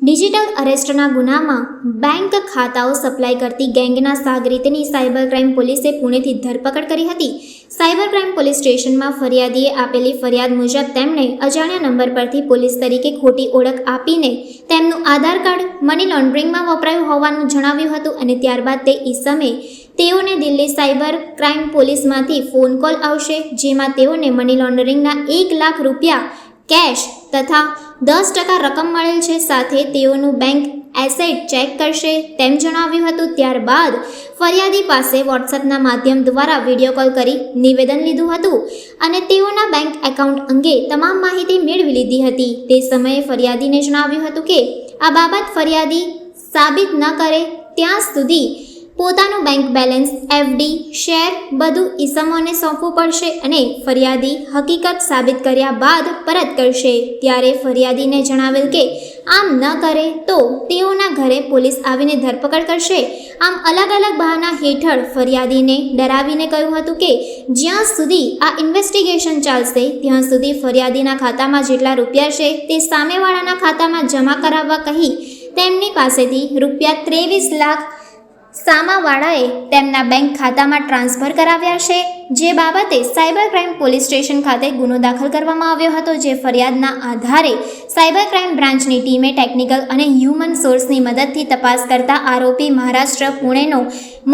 Digital અરેસ્ટના ગુનામાં bank ખાતાઓ supply કરતી ગેંગના સાગરીતની સાયબર ક્રાઇમ પોલીસે પુણેથી ધરપકડ કરી હતી. સાયબર ક્રાઇમ પોલીસ સ્ટેશનમાં ફરિયાદીએ આપેલી ફરિયાદ મુજબ તેમણે અજાણ્યા નંબર પરથી પોલીસ તરીકે ખોટી ઓળખ આપીને તેમનું આધાર કાર્ડ મની લોન્ડરિંગમાં વપરાયું હોવાનું જણાવ્યું હતું અને ત્યારબાદ તે ઇસમે તેઓને દિલ્હી સાયબર ક્રાઇમ પોલીસમાંથી ફોન કોલ આવશે, જેમાં તેઓને મની લોન્ડરિંગના 1 લાખ રૂપિયા કેશ તથા 10% રકમ મળેલ છે, સાથે તેઓનું બેંક એસેટ ચેક કરશે તેમ જણાવ્યું હતું. ત્યારબાદ ફરિયાદી પાસે વોટ્સએપના માધ્યમ દ્વારા વિડીયો કોલ કરી નિવેદન લીધું હતું અને તેઓના બેંક એકાઉન્ટ અંગે તમામ માહિતી મેળવી લીધી હતી. તે સમયે ફરિયાદીને જણાવ્યું હતું કે આ બાબત ફરિયાદી સાબિત ન કરે ત્યાં સુધી પોતાનું બેંક બેલેન્સ, એફડી, શેર બધું ઇસમોને સોંપવું પડશે અને ફરિયાદી હકીકત સાબિત કર્યા બાદ પરત કરશે. ત્યારે ફરિયાદીને જણાવેલ કે આમ ન કરે તો તેઓના ઘરે પોલીસ આવીને ધરપકડ કરશે. આમ અલગ અલગ બહાના હેઠળ ફરિયાદીને ડરાવીને કહ્યું હતું કે જ્યાં સુધી આ ઇન્વેસ્ટિગેશન ચાલશે ત્યાં સુધી ફરિયાદીના ખાતામાં જેટલા રૂપિયા છે તે સામેવાળાના ખાતામાં જમા કરાવવા કહી તેમની પાસેથી રૂપિયા 23 લાખ સામાવાળાએ તેમના બેંક ખાતામાં ટ્રાન્સફર કરાવ્યા છે, જે બાબતે સાયબર ક્રાઇમ પોલીસ સ્ટેશન ખાતે ગુનો દાખલ કરવામાં આવ્યો હતો. જે ફરિયાદના આધારે સાયબર ક્રાઇમ બ્રાન્ચની ટીમે ટેકનિકલ અને હ્યુમન સોર્સની મદદથી તપાસ કરતા આરોપી મહારાષ્ટ્ર પુણેનો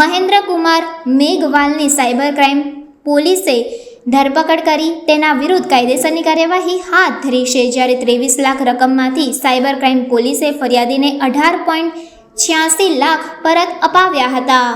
મહેન્દ્રકુમાર મેઘવાલની સાયબર ક્રાઇમ પોલીસે ધરપકડ કરી તેના વિરુદ્ધ કાયદેસરની કાર્યવાહી હાથ ધરી છે. જ્યારે 23 લાખ રકમમાંથી સાયબર ક્રાઇમ પોલીસે ફરિયાદીને 18.86 લાખ પરત અપાવ્યા હતા.